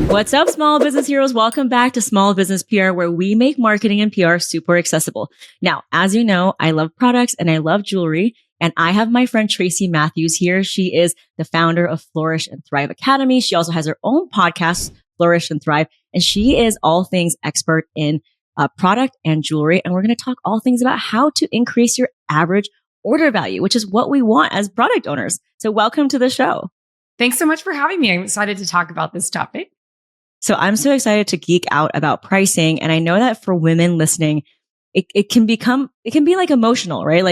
What's up, small business heroes? Welcome back to Small Business PR, where we make marketing and PR super accessible. Now, as you know, I love products and I love jewelry. And I have my friend Tracy Matthews here. She is the founder of Flourish and Thrive Academy. She also has her own podcast, Flourish and Thrive. And she is all things expert in product and jewelry. And we're going to talk all things about how to increase your average order value, which is what we want as product owners. So welcome to the show. Thanks so much for having me. I'm excited to talk about this topic. So I'm so excited to geek out about pricing. And I know that for women listening, it can be like emotional, right?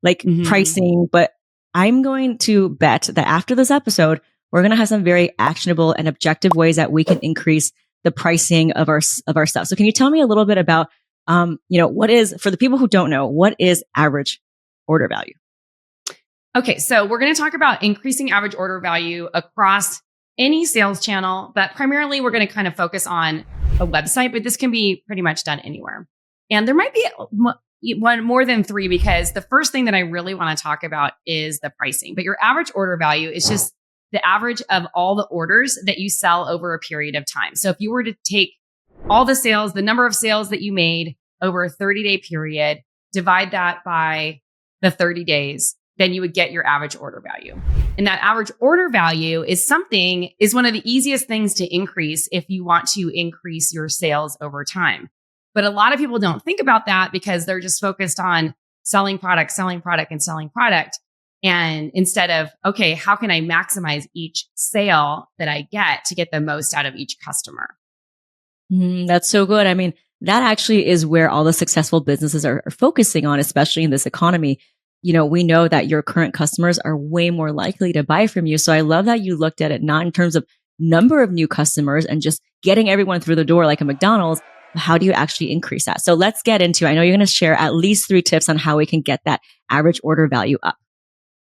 Like pricing, but I'm going to bet that after this episode, we're going to have some very actionable and objective ways that we can increase the pricing of our stuff. So can you tell me a little bit about, what is, for the people who don't know, what is average order value? Okay. So we're going to talk about increasing average order value across any sales channel, but primarily we're going to kind of focus on a website, but this can be pretty much done anywhere. And there might be one more than three, because the first thing that I really want to talk about is the pricing. But your average order value is just the average of all the orders that you sell over a period of time. So if you were to take all the sales, the number of sales that you made over a 30-day period, divide that by the 30 days, then you would get your average order value. And that average order value is one of the easiest things to increase if you want to increase your sales over time. But a lot of people don't think about that because they're just focused on selling product. And instead of, okay, how can I maximize each sale that I get to get the most out of each customer? That's so good. I mean, that actually is where all the successful businesses are focusing on, especially in this economy. You know, we know that your current customers are way more likely to buy from you. So I love that you looked at it not in terms of number of new customers and just getting everyone through the door like a McDonald's. How do you actually increase that? So let's get into it. I know you're going to share at least 3 tips on how we can get that average order value up.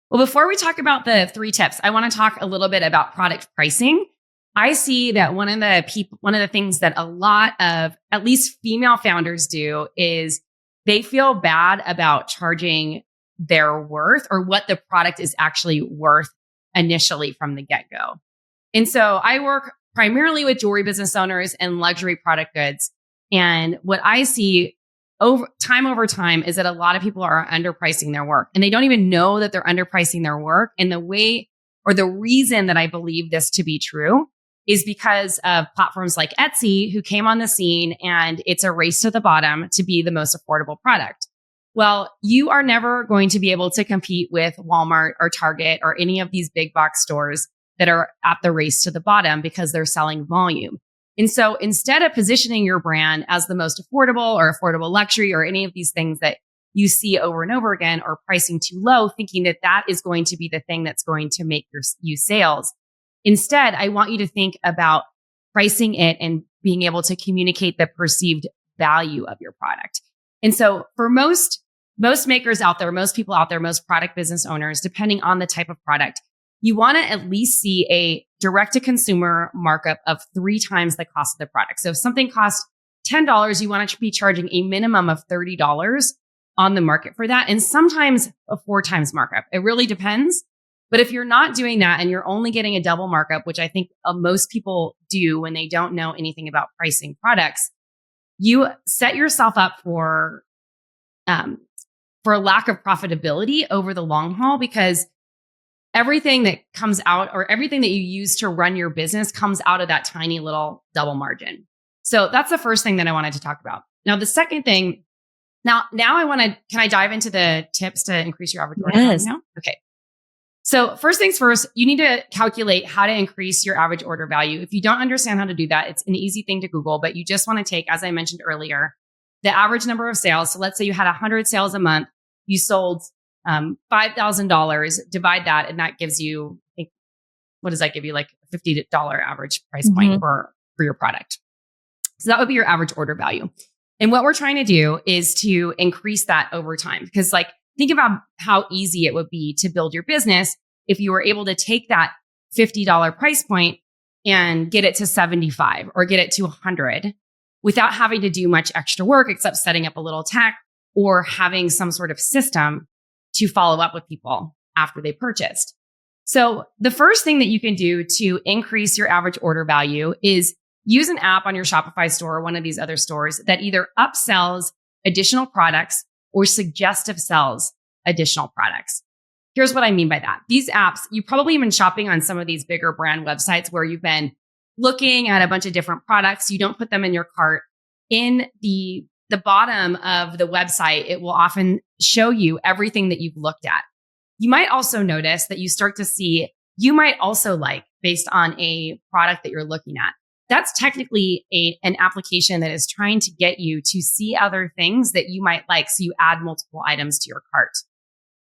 Well, before we talk about the 3 tips, I want to talk a little bit about product pricing. I see that one of the things that a lot of at least female founders do is they feel bad about charging their worth or what the product is actually worth initially from the get-go. And so I work primarily with jewelry business owners and luxury product goods. And what I see over time is that a lot of people are underpricing their work, and they don't even know that they're underpricing their work. And the reason that I believe this to be true is because of platforms like Etsy, who came on the scene, and it's a race to the bottom to be the most affordable product. Well, you are never going to be able to compete with Walmart or Target or any of these big box stores that are at the race to the bottom because they're selling volume. And so instead of positioning your brand as the most affordable or affordable luxury or any of these things that you see over and over again, or pricing too low, thinking that that is going to be the thing that's going to make you sales. Instead, I want you to think about pricing it and being able to communicate the perceived value of your product. And so for most makers out there, most people out there, most product business owners, depending on the type of product, you want to at least see a direct to consumer markup of 3 times the cost of the product. So if something costs $10, you want to be charging a minimum of $30 on the market for that. And sometimes a 4 times markup. It really depends. But if you're not doing that and you're only getting a double markup, which I think most people do when they don't know anything about pricing products, you set yourself up for a lack of profitability over the long haul, because everything that comes out, or everything that you use to run your business, comes out of that tiny little double margin. So that's the first thing that I wanted to talk about. Now, the second thing, can I dive into the tips to increase your average order value now? Okay. So first things first, you need to calculate how to increase your average order value. If you don't understand how to do that, it's an easy thing to Google, but you just want to take, as I mentioned earlier, the average number of sales. So let's say you had 100 sales a month, you sold $5,000, divide that, and that gives you, I think, what does that give you? Like a $50 average price point for your product. So that would be your average order value. And what we're trying to do is to increase that over time, because think about how easy it would be to build your business if you were able to take that $50 price point and get it to 75 or get it to 100 without having to do much extra work except setting up a little tech or having some sort of system to follow up with people after they purchased. So the first thing that you can do to increase your average order value is use an app on your Shopify store or one of these other stores that either upsells additional products or suggestive sells additional products. Here's what I mean by that. These apps, you've probably been shopping on some of these bigger brand websites where you've been looking at a bunch of different products. You don't put them in your cart. In the bottom of the website, it will often show you everything that you've looked at. You might also notice that you start to see, you might also like based on a product that you're looking at. That's technically an application that is trying to get you to see other things that you might like. So you add multiple items to your cart.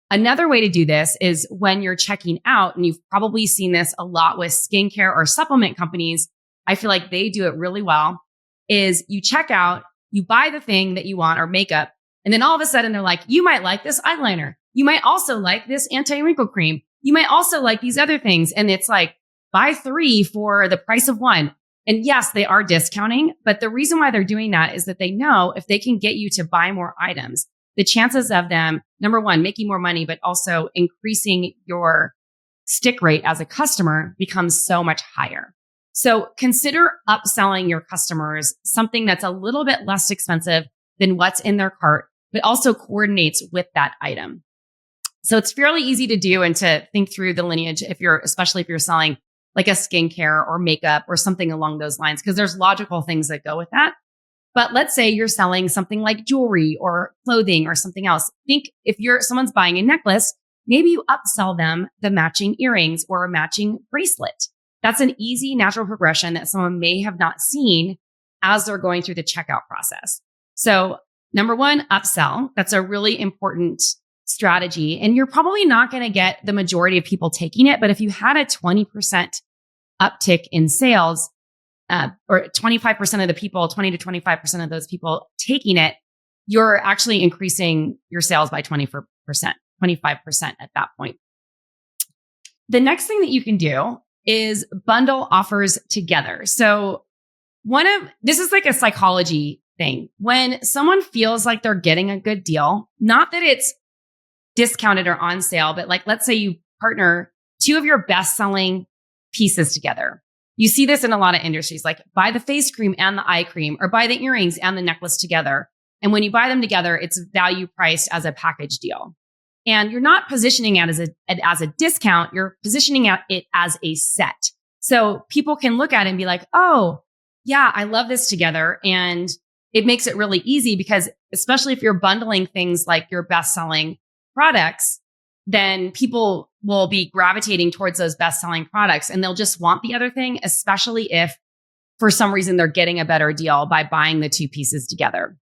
Another way to do this is when you're checking out, and you've probably seen this a lot with skincare or supplement companies. I feel like they do it really well, is you check out, you buy the thing that you want or makeup, and then all of a sudden they're like, you might like this eyeliner. You might also like this anti-wrinkle cream. You might also like these other things. And it's like, buy 3 for the price of 1. And yes, they are discounting, but the reason why they're doing that is that they know if they can get you to buy more items, the chances of them, number one, making more money, but also increasing your stick rate as a customer becomes so much higher. So consider upselling your customers something that's a little bit less expensive than what's in their cart, but also coordinates with that item. So it's fairly easy to do and to think through the lineage especially if you're selling like a skincare or makeup or something along those lines, because there's logical things that go with that. But let's say you're selling something like jewelry or clothing or something else. Think if someone's buying a necklace, maybe you upsell them the matching earrings or a matching bracelet. That's an easy natural progression that someone may have not seen as they're going through the checkout process. So number one, upsell. That's a really important strategy. And you're probably not going to get the majority of people taking it. But if you had a 20% uptick in sales, or 25% of the people, 20 to 25% of those people taking it, you're actually increasing your sales by 25% at that point. The next thing that you can do is bundle offers together. So this is like a psychology thing. When someone feels like they're getting a good deal, not that it's discounted or on sale, but like, let's say you partner 2 of your best selling pieces together. You see this in a lot of industries, like buy the face cream and the eye cream, or buy the earrings and the necklace together. And when you buy them together, it's value priced as a package deal. And you're not positioning it as a discount. You're positioning it as a set. So people can look at it and be like, oh, yeah, I love this together. And it makes it really easy because especially if you're bundling things like your best selling products, then people will be gravitating towards those best-selling products and they'll just want the other thing, especially if for some reason they're getting a better deal by buying the 2 pieces together.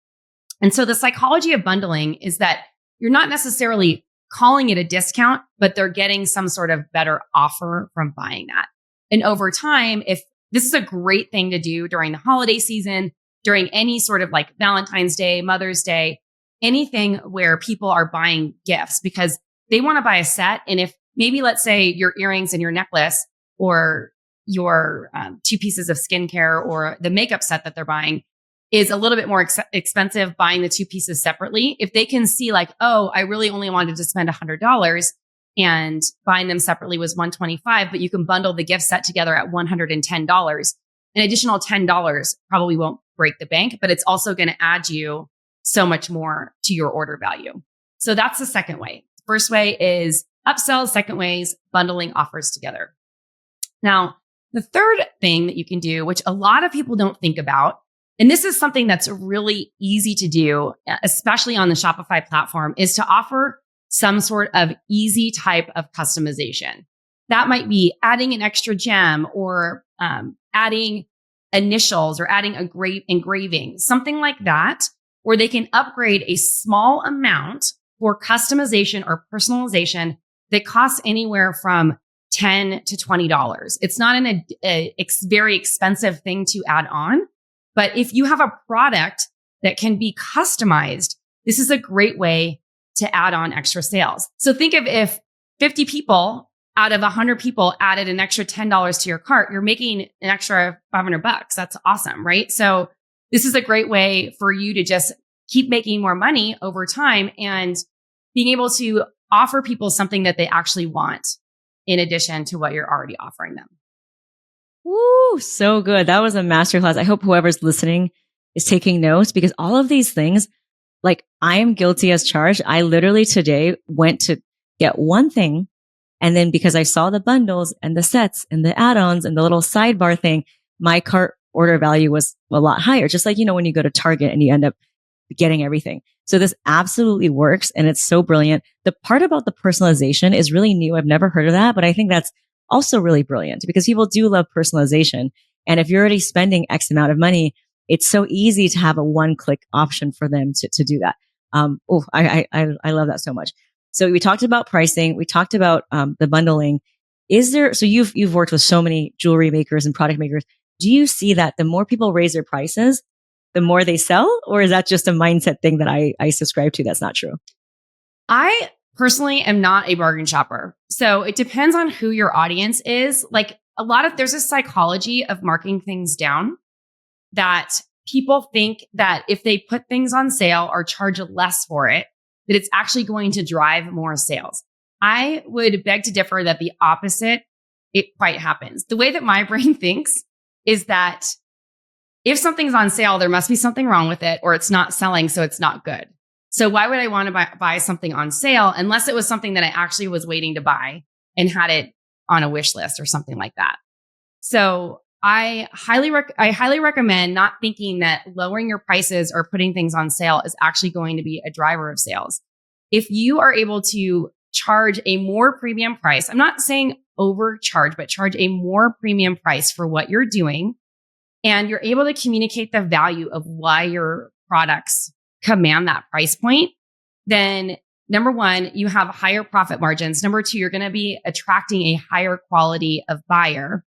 And so the psychology of bundling is that you're not necessarily calling it a discount, but they're getting some sort of better offer from buying that. And over time, if this is a great thing to do during the holiday season, during any sort of like Valentine's Day, Mother's Day, anything where people are buying gifts because they want to buy a set. And if maybe, let's say your earrings and your necklace or your 2 pieces of skincare or the makeup set that they're buying is a little bit more expensive buying the 2 pieces separately. If they can see like, oh, I really only wanted to spend $100 and buying them separately was $125, but you can bundle the gift set together at $110. An additional $10 probably won't break the bank, but it's also going to add you so much more to your order value. So that's the second way. First way is upsell. Second way is bundling offers together. Now, the third thing that you can do, which a lot of people don't think about, and this is something that's really easy to do, especially on the Shopify platform, is to offer some sort of easy type of customization. That might be adding an extra gem or adding initials or adding a great engraving, something like that, where they can upgrade a small amount for customization or personalization that costs anywhere from $10 to $20. It's not a very expensive thing to add on, but if you have a product that can be customized, this is a great way to add on extra sales. So think of if 50 people out of 100 people added an extra $10 to your cart, you're making an extra $500. That's awesome, right? So this is a great way for you to just keep making more money over time and being able to offer people something that they actually want in addition to what you're already offering them. Woo, so good. That was a masterclass. I hope whoever's listening is taking notes because all of these things, like I am guilty as charged. I literally today went to get one thing. And then because I saw the bundles and the sets and the add-ons and the little sidebar thing, my cart order value was a lot higher. Just like, when you go to Target and you end up getting everything. So this absolutely works. And it's so brilliant. The part about the personalization is really new. I've never heard of that, but I think that's also really brilliant because people do love personalization. And if you're already spending X amount of money, it's so easy to have a one click option for them to do that. I love that so much. So we talked about pricing. We talked about, the bundling. So you've worked with so many jewelry makers and product makers. Do you see that the more people raise their prices, the more they sell? Or is that just a mindset thing that I subscribe to? That's not true. I personally am not a bargain shopper. So it depends on who your audience is. Like there's a psychology of marking things down that people think that if they put things on sale or charge less for it, that it's actually going to drive more sales. I would beg to differ that the opposite, it quite happens. The way that my brain thinks is that if something's on sale, there must be something wrong with it or it's not selling, so it's not good. So why would I want to buy something on sale unless it was something that I actually was waiting to buy and had it on a wish list or something like that? So I highly recommend not thinking that lowering your prices or putting things on sale is actually going to be a driver of sales. If you are able to charge a more premium price, I'm not saying overcharge, but charge a more premium price for what you're doing, and you're able to communicate the value of why your products command that price point, then number one, you have higher profit margins. Number two, you're going to be attracting a higher quality of buyer.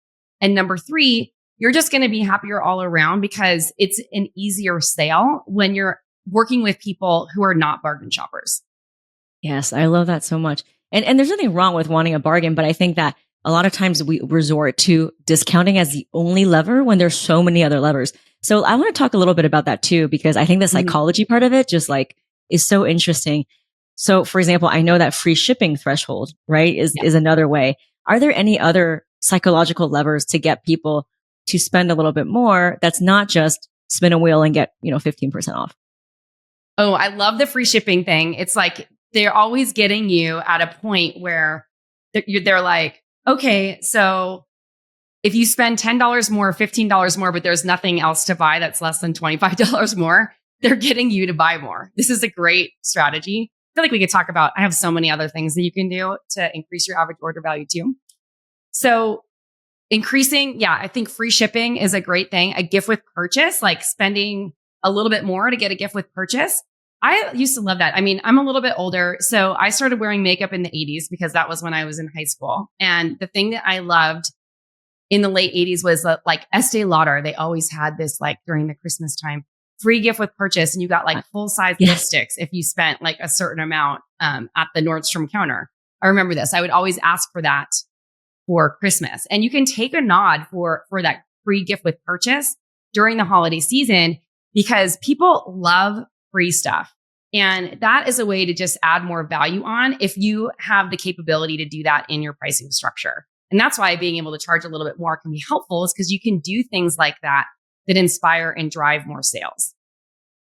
And number three, you're just going to be happier all around because it's an easier sale when you're working with people who are not bargain shoppers. Yes, I love that so much. And there's nothing wrong with wanting a bargain, but I think that a lot of times we resort to discounting as the only lever when there's so many other levers. So I want to talk a little bit about that too, because I think the psychology part of it just like is so interesting. So for example, I know that free shipping threshold, right, is another way. Are there any other psychological levers to get people to spend a little bit more that's not just spin a wheel and get, 15% off? Oh, I love the free shipping thing. It's like they're always getting you at a point where they're like, okay, so if you spend $10 more, $15 more, but there's nothing else to buy that's less than $25 more, they're getting you to buy more. This is a great strategy. I feel like we could talk about, I have so many other things that you can do to increase your average order value too. So increasing, I think free shipping is a great thing. A gift with purchase, like spending a little bit more to get a gift with purchase. I used to love that. I mean, I'm a little bit older, so I started wearing makeup in the 80s because that was when I was in high school. And the thing that I loved in the late 80s was like Estee Lauder. They always had this like during the Christmas time, free gift with purchase. And you got like full size lipsticks if you spent like a certain amount at the Nordstrom counter. I remember this. I would always ask for that for Christmas. And you can take a nod for that free gift with purchase during the holiday season because people love free stuff. And that is a way to just add more value on if you have the capability to do that in your pricing structure. And that's why being able to charge a little bit more can be helpful is because you can do things like that inspire and drive more sales.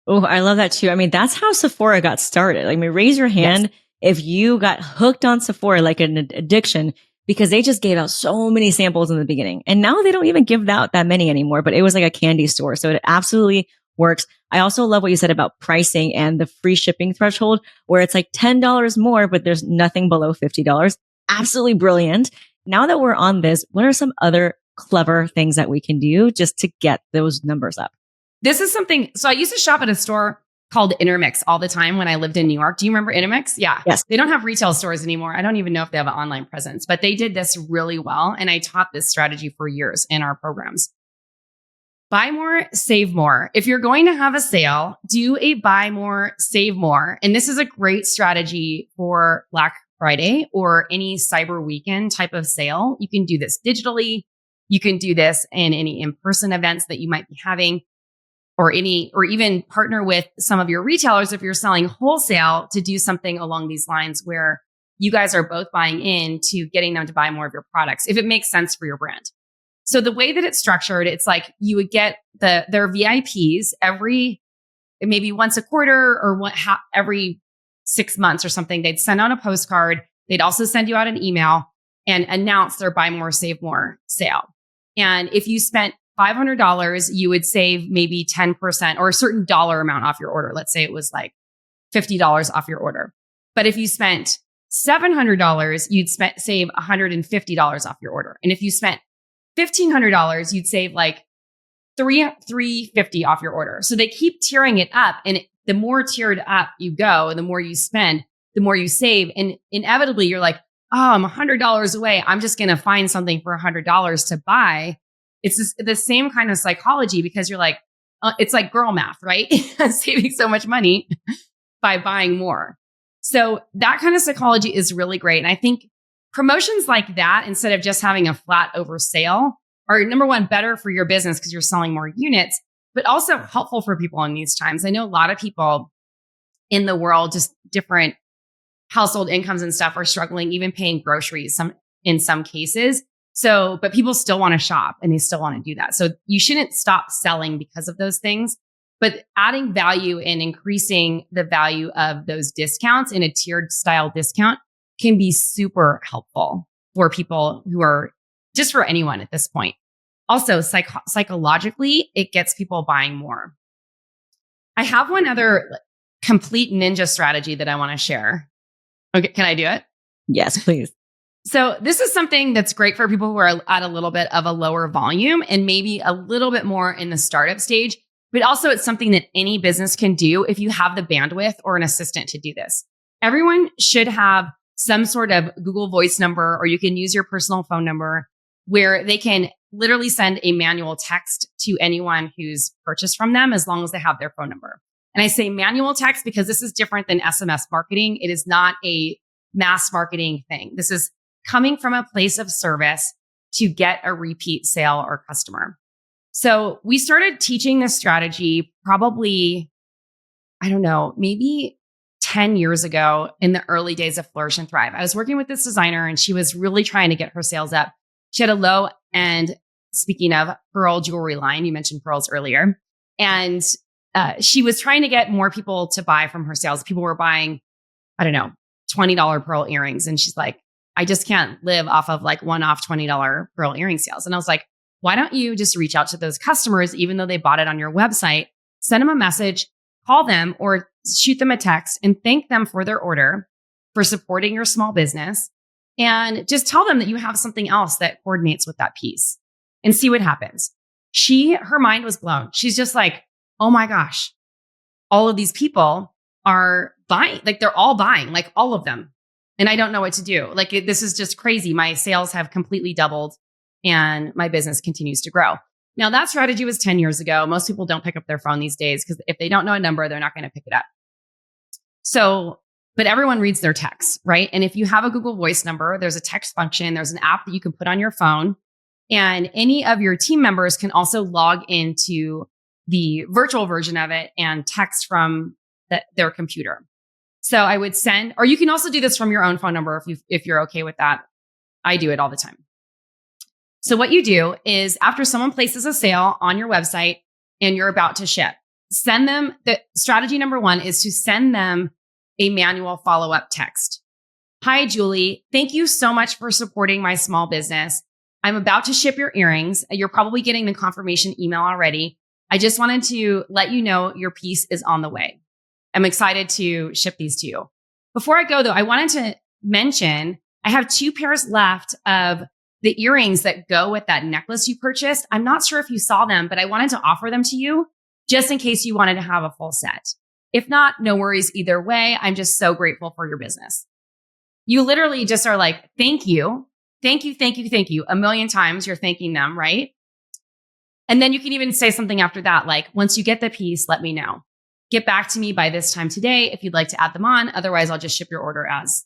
Oh, I love that too. I mean, that's how Sephora got started. I mean, raise your hand if you got hooked on Sephora like an addiction because they just gave out so many samples in the beginning. And now they don't even give out that many anymore, but it was like a candy store. So it absolutely works. I also love what you said about pricing and the free shipping threshold where it's like $10 more, but there's nothing below $50. Absolutely brilliant. Now that we're on this, what are some other clever things that we can do just to get those numbers up? This is something. So I used to shop at a store called Intermix all the time when I lived in New York. Do you remember Intermix? Yeah. Yes. They don't have retail stores anymore. I don't even know if they have an online presence, but they did this really well. And I taught this strategy for years in our programs. Buy more, save more. If you're going to have a sale, do a buy more, save more. And this is a great strategy for Black Friday or any cyber weekend type of sale. You can do this digitally. You can do this in any in-person events that you might be having or even partner with some of your retailers if you're selling wholesale to do something along these lines where you guys are both buying in to getting them to buy more of your products if it makes sense for your brand. So the way that it's structured, it's like you would get their VIPs maybe once a quarter or every 6 months or something. They'd send out a postcard. They'd also send you out an email and announce their buy more, save more sale. And if you spent $500, you would save maybe 10% or a certain dollar amount off your order. Let's say it was like $50 off your order. But if you spent $700, you'd save $150 off your order. And if you spent $1,500, you'd save like $350 off your order. So they keep tiering it up. And the more tiered up you go, and the more you spend, the more you save. And inevitably you're like, oh, I'm $100 away. I'm just going to find something for $100 to buy. It's the same kind of psychology because you're like, it's like girl math, right? Saving so much money by buying more. So that kind of psychology is really great. And I think promotions like that, instead of just having a flat over sale, are number one, better for your business because you're selling more units, but also helpful for people in these times. I know a lot of people in the world, just different household incomes and stuff, are struggling, even paying groceries in some cases. So, but people still want to shop and they still want to do that. So you shouldn't stop selling because of those things, but adding value and increasing the value of those discounts in a tiered style discount can be super helpful for people who are just for anyone at this point. Also, psychologically, it gets people buying more. I have one other complete ninja strategy that I want to share. Okay, can I do it? Yes, please. So this is something that's great for people who are at a little bit of a lower volume and maybe a little bit more in the startup stage, but also it's something that any business can do if you have the bandwidth or an assistant to do this. Everyone should have some sort of Google Voice number, or you can use your personal phone number where they can literally send a manual text to anyone who's purchased from them as long as they have their phone number. And I say manual text because this is different than SMS marketing. It is not a mass marketing thing. This is coming from a place of service to get a repeat sale or customer. So we started teaching this strategy probably, I don't know, maybe 10 years ago in the early days of Flourish and Thrive. I was working with this designer and she was really trying to get her sales up. She had a low end, speaking of pearl jewelry line, you mentioned pearls earlier. And she was trying to get more people to buy from her sales. People were buying, I don't know, $20 pearl earrings. And she's like, I just can't live off of like one-off $20 pearl earring sales. And I was like, why don't you just reach out to those customers, even though they bought it on your website, send them a message, call them or shoot them a text and thank them for their order, for supporting your small business. And just tell them that you have something else that coordinates with that piece and see what happens. Her mind was blown. She's just like, oh my gosh, all of these people are buying, like they're all buying, like all of them. And I don't know what to do. Like this is just crazy. My sales have completely doubled and my business continues to grow. Now that strategy was 10 years ago. Most people don't pick up their phone these days because if they don't know a number, they're not going to pick it up. So, but everyone reads their text, right? And if you have a Google Voice number, there's a text function, there's an app that you can put on your phone, and any of your team members can also log into the virtual version of it and text from their computer. So I would send, or you can also do this from your own phone number if you're okay with that. I do it all the time. So what you do is after someone places a sale on your website and you're about to ship, send them, the strategy number one is to send them a manual follow-up text. Hi, Julie. Thank you so much for supporting my small business. I'm about to ship your earrings. You're probably getting the confirmation email already. I just wanted to let you know your piece is on the way. I'm excited to ship these to you. Before I go though, I wanted to mention I have 2 pairs left of the earrings that go with that necklace you purchased. I'm not sure if you saw them, but I wanted to offer them to you just in case you wanted to have a full set. If not, no worries either way. I'm just so grateful for your business. You literally just are like, thank you. Thank you, thank you, thank you. A million times you're thanking them, right? And then you can even say something after that, like, once you get the piece, let me know. Get back to me by this time today if you'd like to add them on. Otherwise, I'll just ship your order as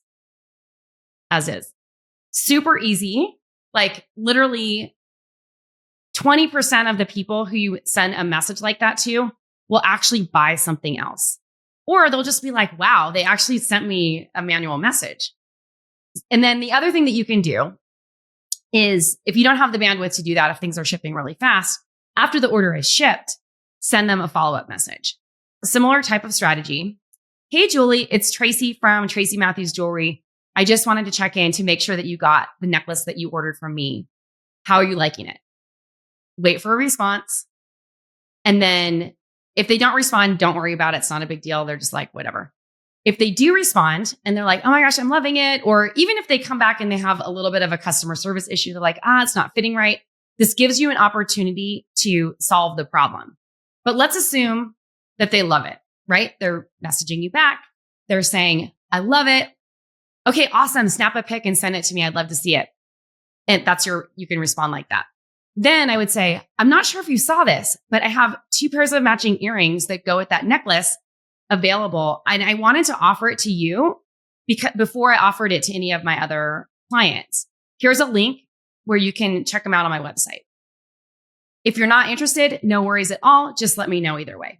is. Super easy. Like literally 20% of the people who you send a message like that to will actually buy something else. Or they'll just be like, wow, they actually sent me a manual message. And then the other thing that you can do is if you don't have the bandwidth to do that, if things are shipping really fast, after the order is shipped, send them a follow-up message. A similar type of strategy. Hey, Julie, it's Tracy from Tracy Matthews Jewelry. I just wanted to check in to make sure that you got the necklace that you ordered from me. How are you liking it? Wait for a response. And then if they don't respond, don't worry about it. It's not a big deal. They're just like, whatever. If they do respond and they're like, oh my gosh, I'm loving it. Or even if they come back and they have a little bit of a customer service issue, they're like, it's not fitting right. This gives you an opportunity to solve the problem. But let's assume that they love it, right? They're messaging you back. They're saying, I love it. Okay, awesome. Snap a pic and send it to me. I'd love to see it. And you can respond like that. Then I would say, I'm not sure if you saw this, but I have 2 pairs of matching earrings that go with that necklace available. And I wanted to offer it to you because before I offered it to any of my other clients. Here's a link where you can check them out on my website. If you're not interested, no worries at all. Just let me know either way.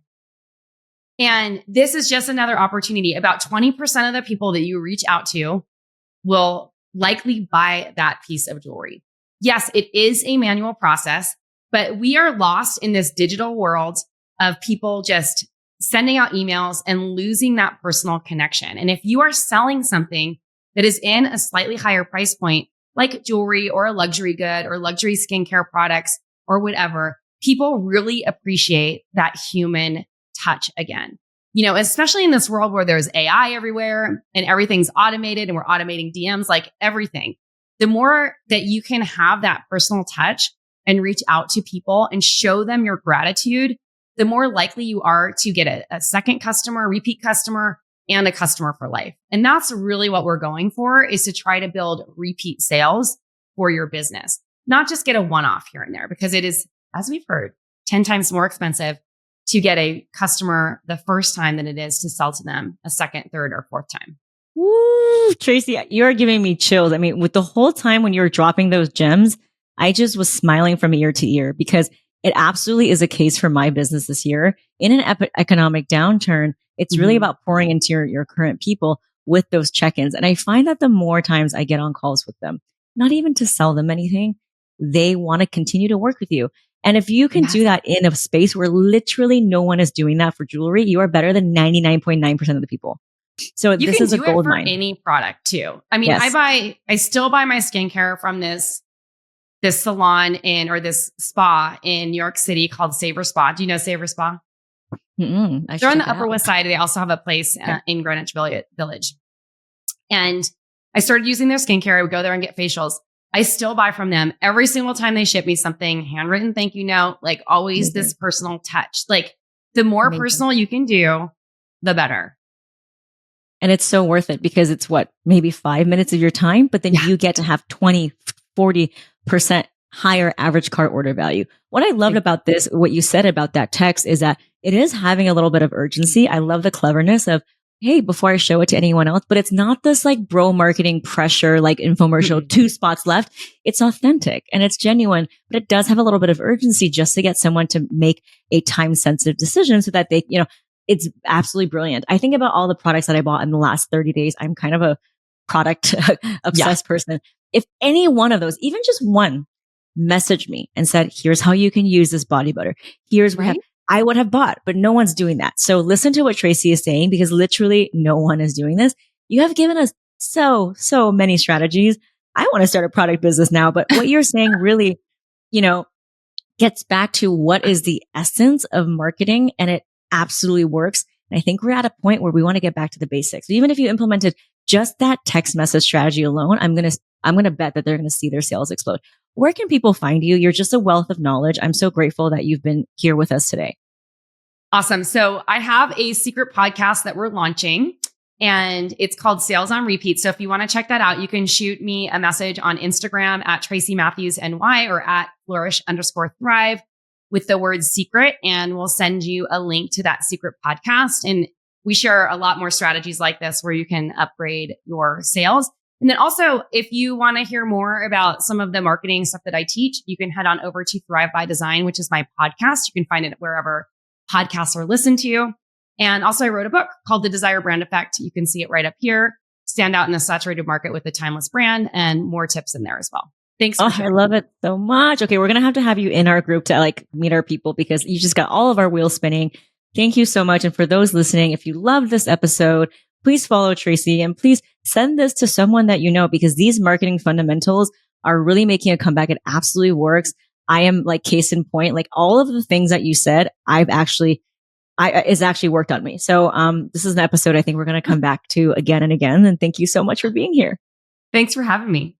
And this is just another opportunity. About 20% of the people that you reach out to will likely buy that piece of jewelry. Yes, it is a manual process, but we are lost in this digital world of people just sending out emails and losing that personal connection. And if you are selling something that is in a slightly higher price point, like jewelry or a luxury good or luxury skincare products or whatever, people really appreciate that human touch again. Especially in this world where there's AI everywhere and everything's automated and we're automating DMs, like everything. The more that you can have that personal touch and reach out to people and show them your gratitude, the more likely you are to get a second customer, repeat customer, and a customer for life. And that's really what we're going for, is to try to build repeat sales for your business, not just get a one-off here and there, because it is, as we've heard, 10 times more expensive to get a customer the first time than it is to sell to them a second, third, or fourth time. Woo, Tracy, you're giving me chills. I mean, with the whole time when you were dropping those gems, I just was smiling from ear to ear because it absolutely is a case for my business this year. In an economic downturn, it's really about pouring into your current people with those check-ins. And I find that the more times I get on calls with them, not even to sell them anything, they want to continue to work with you. And if you can do that in a space where literally no one is doing that for jewelry, you are better than 99.9% of the people. So this is a gold mine. Any product too. I mean, Yes. I still buy my skincare from this salon or this spa in New York City called Savor Spa. Do you know Savor Spa? They're on the Upper West Side. They also have a place in Greenwich Village. And I started using their skincare. I would go there and get facials. I still buy from them every single time they ship me something, handwritten thank you note, like always this personal touch. Like the more personal you can do, the better. And it's so worth it because it's maybe 5 minutes of your time, but then you get to have 20, 40% higher average cart order value. What I loved about this, what you said about that text, is that it is having a little bit of urgency. I love the cleverness of, hey, before I show it to anyone else, but it's not this like bro marketing pressure, like infomercial, 2 spots left. It's authentic and it's genuine, but it does have a little bit of urgency just to get someone to make a time sensitive decision so that they, it's absolutely brilliant. I think about all the products that I bought in the last 30 days. I'm kind of a product obsessed person. If any one of those, even just one, messaged me and said, here's how you can use this body butter. Here's what I would have bought, but no one's doing that. So listen to what Tracy is saying because literally no one is doing this. You have given us so many strategies. I want to start a product business now, but what you're saying really, gets back to what is the essence of marketing, and it absolutely works. And I think we're at a point where we want to get back to the basics. So even if you implemented just that text message strategy alone, I'm going to bet that they're going to see their sales explode. Where can people find you? You're just a wealth of knowledge. I'm so grateful that you've been here with us today. Awesome. So I have a secret podcast that we're launching and it's called Sales on Repeat. So if you want to check that out, you can shoot me a message on Instagram at Tracy Matthews NY or at flourish_thrive with the word secret. And we'll send you a link to that secret podcast. And we share a lot more strategies like this where you can upgrade your sales. And then also, if you want to hear more about some of the marketing stuff that I teach, you can head on over to Thrive by Design, which is my podcast. You can find it wherever podcasts are listened to. And also I wrote a book called The Desire Brand Effect. You can see it right up here. Stand out in a saturated market with a timeless brand, and more tips in there as well. Thanks for Oh, I sharing. love it so much. Okay, we're gonna have you in our group to like meet our people because you just got all of our wheels spinning. Thank you so much. And for those listening, if you loved this episode, please follow Tracy and please send this to someone that you know because these marketing fundamentals are really making a comeback. It absolutely works. I am like case in point, like all of the things that you said, is actually worked on me. So, this is an episode I think we're going to come back to again and again. And thank you so much for being here. Thanks for having me.